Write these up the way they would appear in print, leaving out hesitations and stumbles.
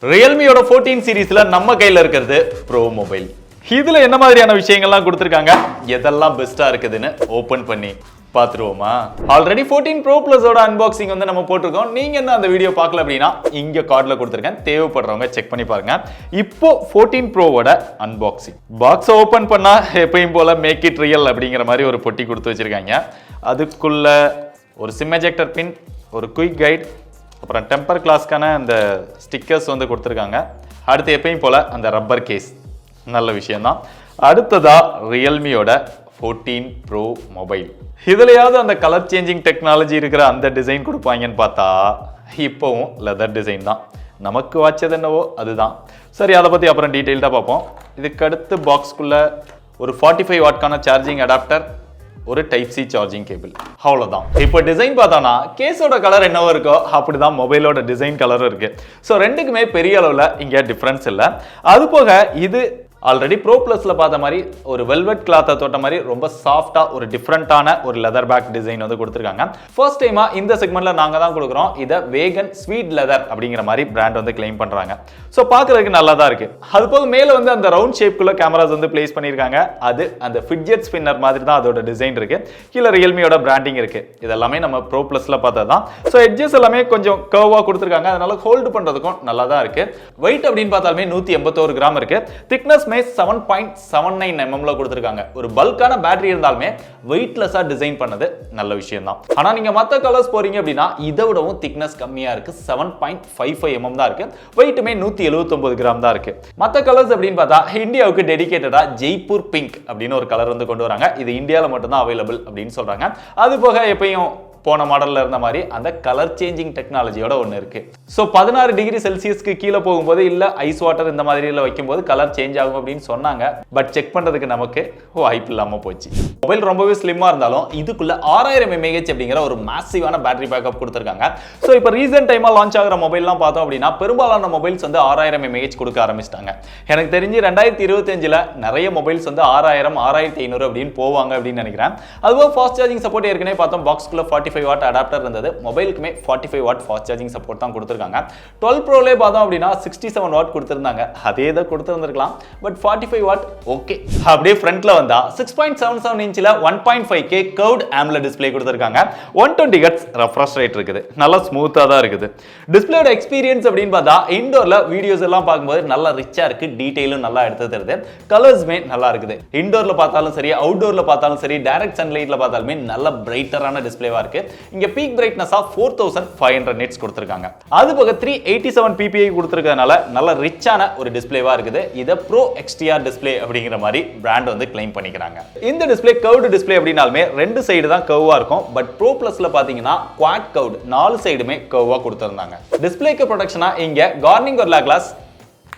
ரியல்மியோட 14 சீரீஸ்ல நம்ம கையில இருக்கிறது ப்ரோ மொபைல். இதுல என்ன மாதிரியான விஷயங்கள்லாம் கொடுத்துருக்காங்க, எதெல்லாம் பெஸ்டா இருக்குதுன்னு ஓபன் பண்ணி பார்த்துருவோமா? ஆல்ரெடி 14 ப்ரோ பிளஸோட அன்பாக்சிங் வந்து நம்ம போட்டிருக்கோம். நீங்க என்ன அந்த வீடியோ பார்க்கல அப்படின்னா இங்க கார்டுல கொடுத்துருக்கேன், தேவைப்படுறவங்க செக் பண்ணி பாருங்க. இப்போ 14 ப்ரோவோட அன்பாக்சிங் பாக்ஸ் ஓபன் பண்ணா எப்பயும் போல மேக் இட் ரியல் அப்படிங்கிற மாதிரி ஒரு பொட்டி கொடுத்து வச்சிருக்காங்க. அதுக்குள்ள ஒரு சிம் எஜெக்டர் பின், ஒரு குயிக் கைட், அப்புறம் டெம்பர் கிளாஸ்க்கான அந்த ஸ்டிக்கர்ஸ் வந்து கொடுத்துருக்காங்க. அடுத்து எப்பயும் போல அந்த ரப்பர் கேஸ், நல்ல விஷயம்தான். அடுத்ததா ரியல்மியோட 14 ப்ரோ மொபைல். இதுலையாவது அந்த கலர் சேஞ்சிங் டெக்னாலஜி இருக்கிற அந்த டிசைன் கொடுப்பாங்கன்னு பார்த்தா இப்போவும் லெதர் டிசைன் தான். நமக்கு வச்சது என்னவோ அதுதான். சரி, அதை பற்றி அப்புறம் டீட்டெயில்டாக பார்ப்போம். இதுக்கு அடுத்து பாக்ஸ்குள்ள ஒரு 45 வாட்கான சார்ஜிங் அடாப்டர், ஒரு டைப் சி சார்ஜிங் கேபிள், அவ்வளவுதான். இப்போ டிசைன் பார்த்தோம்னா கேஸோட கலர் என்னவோ இருக்கோ அப்படிதான் மொபைலோட டிசைன் கலரும் இருக்கு. ஸோ ரெண்டுக்குமே பெரிய அளவில் இங்கே டிஃப்ரென்ஸ் இல்லை. அது போக இது ஆல்ரெடி ப்ரோ பிளஸ்ல பார்த்த மாதிரி ஒரு வெல்வெட் கிளாத்தை தொட்ட மாதிரி ரொம்ப சாஃப்டா ஒரு டிஃப்ரெண்டான ஒரு லெதர் பேக் டிசைன் வந்து கொடுத்துருக்காங்க. ஃபர்ஸ்ட் டைமா இந்த செக்மெண்ட்ல நாங்க தான் கொடுக்குறோம். இதை வேகன் ஸ்வீட் லெதர் அப்படிங்கிற மாதிரி பிராண்ட் வந்து கிளைம் பண்றாங்க. ஸோ பார்க்கறதுக்கு நல்லா தான் இருக்கு. அது போக மேல வந்து அந்த ரவுண்ட் ஷேப்குள்ள கேமராஸ் வந்து பிளேஸ் பண்ணியிருக்காங்க. அது அந்த ஃபிட்ஜெட் ஸ்பின்னர் மாதிரி தான் அதோட டிசைன் இருக்கு. கீழே ரியல்மியோட பிராண்டிங் இருக்கு. இதெல்லாமே நம்ம ப்ரோ பிளஸ்ல பார்த்தது தான். ஸோ எட்ஜஸ் எல்லாமே கொஞ்சம் கர்வா கொடுத்துருக்காங்க. அதனால ஹோல்டு பண்றதுக்கும் நல்லா தான் இருக்கு. வெயிட் அப்படின்னு பார்த்தாலுமே 181 கிராம் இருக்கு. திக்னஸ் 7.79 mm கொடுத்திருக்காங்க. ஒரு பல்கான பேட்டரி இருந்தாலுமே வெயிட்லெஸ்ஸா டிசைன் பண்ணது நல்ல விஷயம் தான். ஆனா நீங்க மத்த கலர்ஸ் போறீங்க அப்படின்னா இதை விடவும் திக்னஸ் கம்மியா இருக்கு. 7.55 mm தான் இருக்கு. வெயிட்டுமே 179 கிராம் தான் இருக்கு. மத்த கலர்ஸ் அப்படின்னு பார்த்தா இந்தியாவுக்கு டெடிகேட்டடா ஜெய்ப்பூர் பிங்க் அப்படின்னு ஒரு கலர் வந்து கொண்டு வராங்க. இது இந்தியாவில் மட்டும் தான் அவைலபிள் அப்படின்னு சொல்றாங்க. அது போக எப்பயும் போன மாடல்ல இருந்த மாதிரி அந்த கலர் சேஞ்சிங் டெக்னாலஜியோட ஒன்று இருக்கு. ஸோ 16 டிகிரி செல்சியஸ்க்கு கீழே போகும்போது இல்ல ஐஸ் வாட்டர் இந்த மாதிரி வைக்கும்போது கலர் சேஞ்ச் ஆகும் அப்படின்னு சொன்னாங்க. பட் செக் பண்றதுக்கு நமக்கு வாய்ப்பு இல்லாம போச்சு. மொபைல் ரொம்பவே ஸ்லிம்மா இருந்தாலும் இதுக்குள்ள 6000 mAh அப்படிங்கிற ஒரு மேசிவான பேட்டரி பேக்கப் கொடுத்துருக்காங்க. ஸோ இப்போ ரீசென்ட் டைமா லான்ச் ஆகிற மொபைல்லாம் பார்த்தோம் அப்படின்னா பெரும்பாலான மொபைல்ஸ் வந்து 6000 mAh கொடுக்க ஆரம்பிச்சிட்டாங்க. எனக்கு தெரிஞ்சு 2025ல நிறைய மொபைல்ஸ் வந்து 6000 6500 அப்படின்னு போவாங்க அப்படின்னு நினைக்கிறேன். அதுவும் ஃபாஸ்ட் சார்ஜிங் சப்போர்ட் ஏற்கனவே பார்த்தோம். பாக்ஸ்குள்ள 45 வாட் அடாப்டர் இருந்தது. மொபைலுக்குமே 45 வாட் ஃபாஸ்ட் சார்ஜிங் சப்போர்ட் தான் கொடுத்திருக்காங்க. 12 ப்ரோலே பார்த்தோம் அப்படின்னா 67 வாட் கொடுத்திருந்தாங்க. அதே தான் கொடுத்திருந்திருக்கலாம். But 45 what okay. அப்படியே ஃப்ரண்ட்ல வந்தா 6.77 இன்ச்ல 1.5K கர்வ்ட் AMOLED டிஸ்ப்ளே கொடுத்திருக்காங்க. 120 Hz ரெஃப்ரெஷ் ரேட் இருக்குது. நல்லா ஸ்மூத்தா தான் இருக்குது. டிஸ்ப்ளேயோட எக்ஸ்பீரியன்ஸ் அப்படின்னு பார்த்தா இன்டோர்ல வீடியோஸ் எல்லாம் பார்க்கும்போது நல்லா ரிச்சா இருக்கு. டீடைலும் நல்லா எடுத்து தருது. கலர்ஸ்மே நல்லா இருக்குது. இன்டோர்ல பார்த்தாலும் சரி, அவுட்டோர்ல பார்த்தாலும் சரி, டைரக்ட் சன்லைட்ல பார்த்தாலுமே நல்ல பிரைட்டரான டிஸ்ப்ளேவா இருக்கு. இங்க பீக் பிரைட்னஸ் 4500 nits கொடுத்திருக்காங்க. அது போக 387 ppi கொடுத்திருக்கிறதுனால நல்ல ரிச்சான ஒரு டிஸ்ப்ளேவா இருக்குது. இத ப்ரோ XDR டிஸ்ப்ளே அப்படிங்கிற மாதிரி பிராண்ட் வந்து கிளைம் பண்ணிக்கிறாங்க. இந்த டிஸ்ப்ளே கர்வ்டு டிஸ்ப்ளே அப்படினாலுமே ரெண்டு சைடு தான் கர்வா இருக்கும். பட் ப்ரோ பிளஸ்ல பாத்தீங்கன்னா குவாட் கர்வ்டு 4 சைடுமே கர்வா கொடுத்திருந்தாங்க. டிஸ்ப்ளேக்கு ப்ரொடெக்ஷனா இங்க கார்னிங் கொரில்லா கிளாஸ்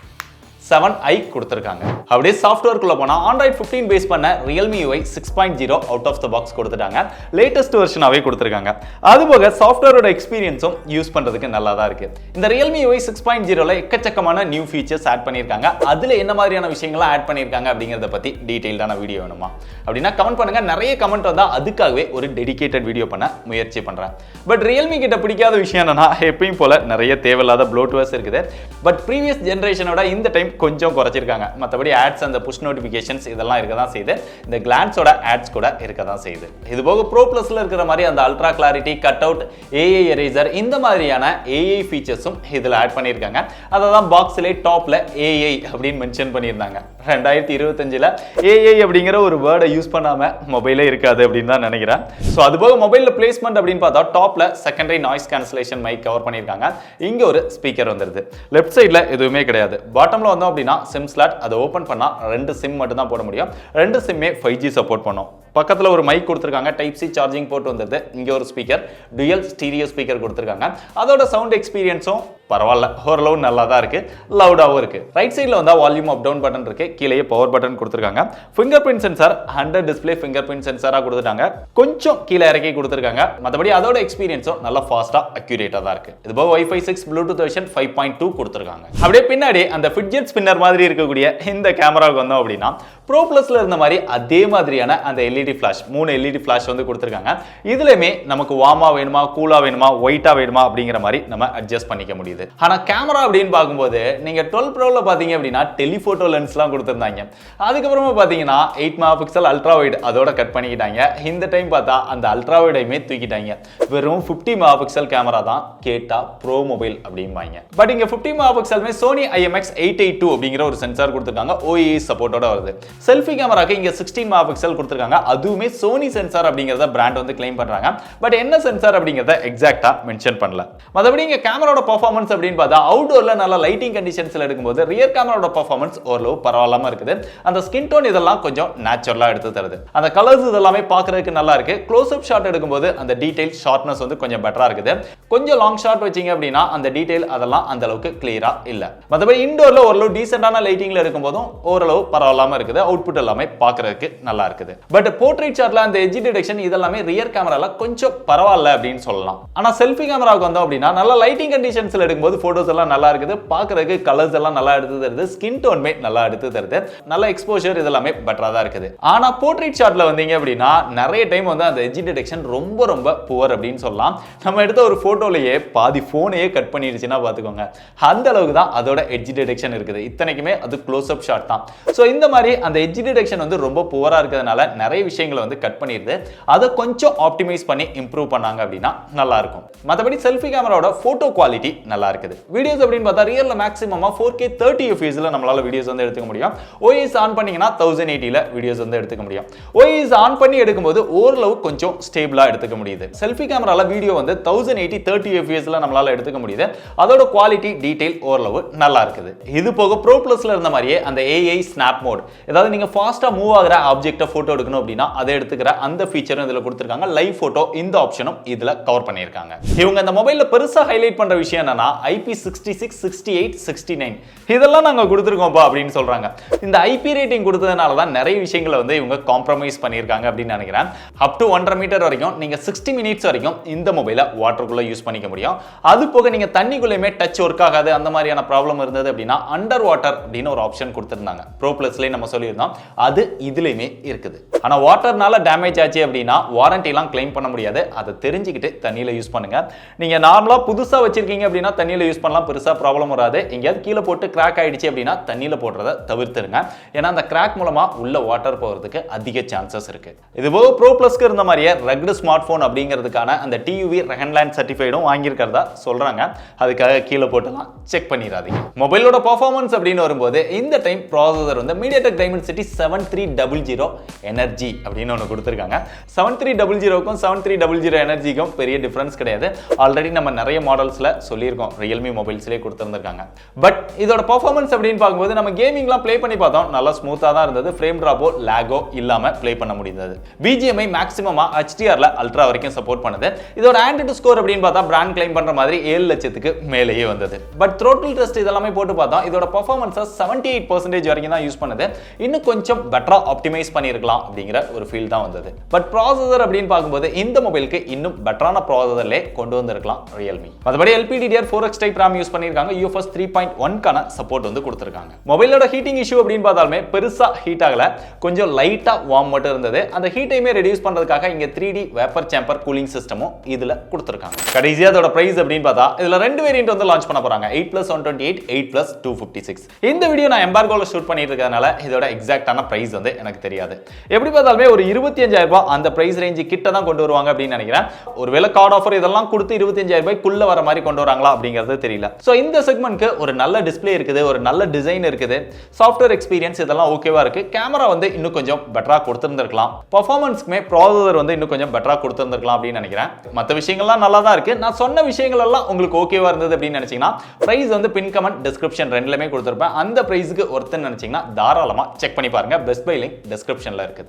7i கொடுத்திருக்காங்க. அப்படியே சாஃப்ட்வேர்க்குள்ள போனா Android 15 பேஸ் பண்ண Realme UI 6.0 out of the box கொடுத்துட்டாங்க. லேட்டஸ்ட் வெர்ஷனாவே கொடுத்திருக்காங்க. அதுபோக சாஃப்ட்வேரோட எக்ஸ்பீரியன்ஸும் யூஸ் பண்றதுக்கு நல்லா தான் இருக்கு. இந்த Realme UI 6.0ல எக்கச்சக்கமான நியூ ஃபீச்சர்ஸ் ஆட் பண்ணியிருக்காங்க. அதுல என்ன மாதிரியான விஷயங்கள்லாம் ஆட் பண்ணியிருக்காங்க அப்படிங்கறத பத்தி டீடைல்டான வீடியோ வேணுமா அப்படின்னா கமெண்ட் பண்ணுங்க. நிறைய கமெண்ட் வந்தா அதுக்காகவே ஒரு டெடிகேட்டட் வீடியோ பண்ண முயற்சி பண்றேன். பட் Realme கிட்ட பிடிக்காத விஷயம் என்னன்னா எப்பயும் போல நிறைய தேவையில்லாத ப்ளோட்வேர்ஸ் இருக்குது. பட் ப்ரீவியஸ் ஜெனரேஷனோட இந்த டைம் கொஞ்சம் குறைச்சிருக்காங்க. மற்றபடி ஆட்ஸ் அந்த புஷ் நோட்டிஃபிகேஷன்ஸ் இதெல்லாம் இருக்க தான் செய்யுது. இந்த கிளான்ஸோட ஆட்ஸ் கூட இருக்க தான் செய்யுது. இது போக ப்ரோ பிளஸ்ல இருக்கிற மாதிரி அந்த ultra clarity, cut out, AI eraser இந்த மாதிரியான ஏஐ ஃபீச்சர்ஸும் இதில் ஆட் பண்ணியிருக்காங்க. அதை தான் பாக்ஸ்லேயே டாப்ல ஏஐ அப்படின்னு மென்ஷன் பண்ணியிருந்தாங்க. 2025ல ஏஐ அப்படிங்கிற ஒரு வேர்டை யூஸ் பண்ணாம மொபைலே இருக்காது அப்படின்னு தான் நினைக்கிறேன். ஸோ அது போக மொபைலில் பிளேஸ்மெண்ட் அப்படின்னு பார்த்தா டாப்ல secondary noise cancellation mic cover பண்ணியிருக்காங்க. இங்க ஒரு ஸ்பீக்கர் வந்துருது. லெஃப்ட் சைட்ல எதுவுமே கிடையாது. பாட்டம்ல வந்து அப்படின்னா சிம் ஸ்லாட், அதை ஓபன் பண்ணா 2 சிம் மட்டும் தான் போட முடியும். 2 சிம்மே 5G சப்போர்ட் பண்ணும். பக்கத்துல ஒரு மைக் கொடுத்திருக்காங்க. டைப் சி சார்ஜிங் போர்ட் வந்தது. இங்க ஒரு ஸ்பீக்கர், டுயல் ஸ்டீரியோ ஸ்பீக்கர் கொடுத்திருக்காங்க. அதோட சவுண்ட் எக்ஸ்பீரியன்ஸும் பரவாயில்ல, ஓரளவு நல்லா தான் இருக்கு. லவுடாவும் இருக்கு. ரைட் சைடுல வந்தா வால்யூம் அப் டவுன் பட்டன் இருக்கு. கீழே பவர் பட்டன் கொடுத்திருக்காங்க. Finger print sensor, under display finger print சென்சாரா கொடுத்துட்டாங்க. கொஞ்சம் கீழே இறக்கி கொடுத்திருக்காங்க. மற்றபடி அதோட எக்ஸ்பீரியன்ஸும் நல்லா ஃபாஸ்டா அக்யூரேட்டா தான் இருக்கு. இது போக Wi-Fi 6 Bluetooth வெர்ஷன் 5.2 கொடுத்திருக்காங்க. அப்படியே பின்னாடி அந்த ஃபிட்ஜெட் ஸ்பின்னர் மாதிரி இருக்கக்கூடிய இந்த கேமராவுக்கு வந்தோம் அப்படின்னா ப்ரோ பிளஸ்ல இருந்த மாதிரி அதே மாதிரியான அந்த LED LED flash 3 LED flash வந்து கொடுத்துருக்காங்க. இதுலயுமே நமக்கு வார்மா வேணுமா கூலா வேணுமா ஒயிட்டா வேணுமா அப்படிங்கிற மாதிரி நம்ம அட்ஜஸ்ட் பண்ணிக்க முடியுது. ஆனா கேமரா அப்படின்னு பார்க்கும்போது நீங்க 12 ப்ரோல பாத்தீங்க அப்படின்னா டெலிஃபோட்டோ லென்ஸ்லாம் கொடுத்துருந்தாங்க. அதுக்கப்புறமா பாத்தீங்கன்னா 8 மெகா பிக்சல் அல்ட்ரா வைட் அதோட கட் பண்ணிக்கிட்டாங்க. இந்த டைம் பார்த்தா அந்த அல்ட்ரா வைடையுமே தூக்கிட்டாங்க. வெறும் 50 மெகா பிக்சல் கேமரா தான் கேட்டா ப்ரோ மொபைல் அப்படிம்பாங்க. பட் இங்க 50 மெகா பிக்சல்மே Sony IMX882 அப்படிங்கிற ஒரு சென்சார் கொடுத்திருக்காங்க. OIS சப்போர்ட்டோட வருது. செல்ஃபி கேமராக்கு இங்க 16 மெகா பிக்சல் கொடுத்திருக்காங்க. அதுவுமே Sony சென்சார் அப்படிங்கறத பிராண்ட் வந்து கிளைம் பண்றாங்க. பட் என்ன சென்சார் அப்படிங்கறத எக்ஸாக்ட்டா மென்ஷன் பண்ணல. மத்தபடி இங்க கேமராவோட பெர்ஃபார்மன்ஸ் அப்படின்னு பார்த்தா அவுட்டோர்ல நல்ல லைட்டிங் கண்டிஷன்ஸ்ல எடுக்கும்போது ரியர் கேமராவோட பெர்ஃபார்மன்ஸ் ஓரளவு பரவாயில்லாம இருக்குது. அந்த ஸ்கின் டோன் இதெல்லாம் கொஞ்சம் நேச்சுரலா எடுத்து தருது. அந்த கலர்ஸ் இதெல்லாமே பார்க்கிறதுக்கு நல்லா இருக்கு. க்ளோஸ் அப் ஷாட் எடுக்கும்போது அந்த டீடைல் ஷார்ட்னஸ் வந்து கொஞ்சம் பெட்டரா இருக்குது. கொஞ்சம் லாங் ஷாட் வச்சீங்க அப்படின்னா அந்த டீடைல் அதெல்லாம் அந்த அளவுக்கு கிளியரா இல்ல. மத்தபடி இன்டோர்ல ஓரளவு டீசென்ட்டான லைட்டிங்ல இருக்கும்போதும் ஓரளவு பரவாயில்லாம இருக்குது. அவுட்புட் எல்லாமே பார்க்கிறதுக்கு நல்லா இருக்குது. பட் போர்ட்ரைட் ஷாட்ல அந்த எட்ஜ் டிடெக்ஷன் இதெல்லாமே ரியர் கேமரால கொஞ்சம் பரவாயில்ல அப்படின்னு சொல்லலாம். ஆனா செல்ஃபி கேமராவுக்கு வந்தோம் அப்படின்னா நல்ல லைட்டிங் கண்டிஷன்ஸ்ல எடுக்கும்போது போட்டோஸ் எல்லாம் நல்லா இருக்குது. பார்க்கிறதுக்கு கலர்ஸ் எல்லாம் நல்லா எடுத்து தருது. ஸ்கின் டோன்மே நல்லா எடுத்து தருது. நல்ல எக்ஸ்போஷர் இதெல்லாமே பெட்டரா தான் இருக்குது. ஆனா போர்ட்ரைட் ஷாட்ல வந்தீங்க அப்படின்னா நிறைய டைம் வந்து அந்த எட்ஜ் டிடெக்ஷன் ரொம்ப ரொம்ப புவர் அப்படின்னு சொல்லலாம். நம்ம எடுத்த ஒரு போட்டோலயே பாதி போனையே கட் பண்ணிடுச்சுன்னா பாத்துக்கோங்க. அந்த அளவுக்கு தான் அதோட எட்ஜ் டிடெக்ஷன் இருக்குது. இத்தனைக்குமே அது க்ளோஸ் அப் ஷாட் தான். சோ இந்த மாதிரி அந்த எட்ஜ் டிடெக்ஷன் வந்து ரொம்ப புவரா இருக்கிறதுனால நிறைய விஷயங்களை வந்து கட் பண்ணிடுது. அதை கொஞ்சம் ஆப்டிமைஸ் பண்ணி இம்ப்ரூவ் பண்ணாங்க அப்படின்னா நல்லா இருக்கும். மற்றபடி செல்ஃபி கேமராவோட போட்டோ குவாலிட்டி நல்லா இருக்குது. வீடியோஸ் அப்படின்னு பார்த்தா ரியல்ல மேக்ஸிமமா 4K 30 fps நம்மளால வீடியோஸ் வந்து எடுத்துக்க முடியும். OIS ஆன் பண்ணீங்கன்னா 1080ல வீடியோஸ் வந்து எடுத்துக்க முடியும். OIS ஆன் பண்ணி எடுக்கும்போது ஓரளவு கொஞ்சம் ஸ்டேபிளா எடுத்துக்க முடியுது. செல்ஃபி கேமரால வீடியோ வந்து 1080 30 fpsல நம்மளால எடுத்துக்க முடியுது. அதோட குவாலிட்டி டீடைல் ஓரளவு நல்லா இருக்குது. இது போக ப்ரோ பிளஸ்ல இருந்த மாதிரியே அந்த AI ஸ்னாப் மோட், ஏதாவது நீங்க ஃபாஸ்டா மூவ் ஆகுற ஆப்ஜெக்ட்டை போட்டோ எடுக்கணும் அப்படின்னா அதை எடுத்துக்கிற அந்த ஃபீச்சரும் இதுல கொடுத்திருக்காங்க. லைவ் போட்டோ இந்த ஆப்ஷனும் இதுல கவர் பண்ணிருக்காங்க. இவங்க இந்த மொபைல்ல பெருசா ஹைலைட் பண்ற விஷயம் என்னன்னா IP66 68 69 இதெல்லாம் நாங்க கொடுத்திருக்கோம்ப்பா அப்படின்னு சொல்றாங்க. இந்த IP ரேட்டிங் கொடுத்ததனால தான் நிறைய விஷயங்களை வந்து இவங்க காம்ப்ரமைஸ் பண்ணிருக்காங்க அப்படின்னு நினைக்கிறேன். அப் டு 1.5 மீட்டர் வரைக்கும் நீங்க 60 மினிட்ஸ் வரைக்கும் இந்த மொபைலை வாட்டருக்குள்ள யூஸ் பண்ணிக்க முடியும். அது போக நீங்க தண்ணிக்குள்ளேயுமே டச் ஒர்க் ஆகாது அந்த மாதிரியான ப்ராப்ளம் இருந்தது அப்படின்னா அண்டர் வாட்டர் அப்படின்னு ஒரு ஆப்ஷன் கொடுத்திருந்தாங்க. ப்ரோ பிளஸ்லயே நம்ம சொல்லியிருந்தோம். அது இதுலயுமே இருக்குது. ஆனா வாட்டர்னால டேமேஜ் ஆச்சு அப்படின்னா வாரண்டி எல்லாம் கிளைம் பண்ண முடியாது. அதை தெரிஞ்சுக்கிட்டு தண்ணியில யூஸ் பண்ணுங்க. நீங்க நார்மலா புதுசா வச்சிருக்கீங்க அப்படின்னா தண்ணியில யூஸ் பண்ணலாம். பெருசா ப்ராப்ளம் வராது. எங்கேயாவது கீழே போட்டு கிராக் ஆயிடுச்சு அப்படின்னா தண்ணியில போடுறத தவிர்த்துருங்க. ஏன்னா அந்த கிராக் மூலமா உள்ள வாட்டர் போறதுக்கு அதிக சான்சஸ் இருக்கு. இது போக ப்ரோ பிளஸ்க்கு இருந்த மாதிரியே ரக்டு ஸ்மார்ட் போன் அப்படிங்கிறதுக்கான அந்த TUV ரெகன்லேண்ட் சர்டிஃபைடும் வாங்கியிருக்கிறதா சொல்றாங்க. அதுக்காக கீழே போட்டுலாம் செக் பண்ணிடாதீங்க. மொபைலோட பெர்ஃபார்மன்ஸ் அப்படின்னு வரும்போது இந்த டைம் ப்ராசஸர் வந்து MediaTek Dimensity 7300 எனர்ஜி அப்படின்னு ஒன்று கொடுத்துருக்காங்க. 7300க்கும் 7300 எனர்ஜிக்கும் பெரிய டிஃபரன்ஸ் கிடையாது. ஆல்ரெடி நம்ம நிறைய மாடல்ஸ்ல சொல்லியிருக்கோம். ரியல்மி மொபைல்ஸ்லேயே கொடுத்துருந்துருக்காங்க. பட் இதோட பெர்ஃபார்மன்ஸ் அப்படின்னு பார்க்கும்போது நம்ம கேமிங்லாம் ப்ளே பண்ணி பார்த்தோம். நல்லா ஸ்மூத்தாக தான் இருந்தது. ஃப்ரேம் ட்ராப்போ லேகோ இல்லாம ப்ளே பண்ண முடிந்தது. BGMI மேக்ஸிமமா HDRல அல்ட்ரா வரைக்கும் சப்போர்ட் பண்ணுது. இதோட ஆண்ட்ராய்டு ஸ்கோர் அப்படின்னு பார்த்தா பிராண்ட் கிளைம் பண்ற மாதிரி 7 லட்சத்துக்கு மேலேயே வந்தது. பட் த்ரோட்டில் டெஸ்ட் இதெல்லாமே போட்டு பார்த்தோம். இதோட பெர்ஃபார்மன்ஸை 78% வரைக்கும் தான் யூஸ் பண்ணுது. இன்னும் கொஞ்சம் பெட்டரா ஆப்டிமைஸ் பண்ணியிருக்கலாம் அப்படிங்கிற ஒரு ஃபீல் தான் வந்தது. பட் ப்ராசஸர் அப்படின்னு பார்க்கும்போது இந்த மொபைலுக்கு இன்னும் பெட்டரான ப்ராசஸர்லே கொண்டு வந்திருக்கலாம் ரியல்மி. மற்றபடி LPDDR4X டைப் RAM யூஸ் பண்ணியிருக்காங்க. UFS 3.1க்கான சப்போர்ட் வந்து கொடுத்திருக்காங்க. மொபைலோட ஹீட்டிங் இஷ்யூ அப்படின்னு பார்த்தாலுமே பெருசா ஹீட் ஆகல. கொஞ்சம் லைட்டா வார்ம் மட்டும் இருந்தது. அந்த ஹீட்டையுமே ரெடியூஸ் பண்றதுக்காக இங்க 3D வேப்பர் சேம்பர் கூலிங் சிஸ்டமும் இதுல கொடுத்திருக்காங்க. கடைசியா அதோட பிரைஸ் அப்படின்னு பார்த்தா இதுல ரெண்டு வேரியன்ட் வந்து லான்ச் பண்ண போறாங்க. 8+128 8+256. இந்த வீடியோ நான் எம்பார்கோல ஷூட் பண்ணிட்டு இருக்கறனால இதோட எக்ஸாக்ட்டான பிரைஸ் வந்து எனக்கு தெரியாது. எப்படி பார்த்தாலுமே ஒரு 25000 ரூபாய் அந்த பிரைஸ் ரேஞ்ச் கிட்ட தான் கொண்டு வருவாங்க அப்படின்னு நினைக்கிறேன். ஒருவேளை கார்டு ஆஃபர் இதெல்லாம் கொடுத்து 25000 ரூபாய்க்குள்ள வர மாதிரி கொண்டு வராங்களா அப்படிங்கிறது தெரியல. சோ இந்த செக்மெண்ட்க்கு ஒரு நல்ல டிஸ்ப்ளே இருக்குது, ஒரு நல்ல டிசைன் இருக்குது, சாஃப்ட்வேர் எக்ஸ்பீரியன்ஸ் இதெல்லாம் ஓகேவா இருக்கு. கேமரா வந்து இன்னும் கொஞ்சம் பெட்டரா கொடுத்திருந்திருக்கலாம். பெர்ஃபார்மன்ஸ்க்குமே ப்ராசஸர் வந்து இன்னும் கொஞ்சம் பெட்டரா கொடுத்திருந்திருக்கலாம் அப்படின்னு நினைக்கிறேன். மற்ற விஷயங்கள்லாம் நல்லா தான் இருக்கு. நான் சொன்ன விஷயங்கள் எல்லாம் உங்களுக்கு ஓகேவா இருந்தது அப்படின்னு நினைச்சீங்கன்னா பிரைஸ் வந்து பின் கமெண்ட் டிஸ்கிரிப்ஷன் ரெண்டுலயுமே கொடுத்திருப்பேன். அந்த பிரைஸ்க்கு ஒருத்தர் நினைச்சீங்கன்னா தாராளமா செக் பண்ணி பாருங்க. பெஸ்ட் பை லிங்க் டிஸ்கிரிப்ஷன்ல இருக்குது.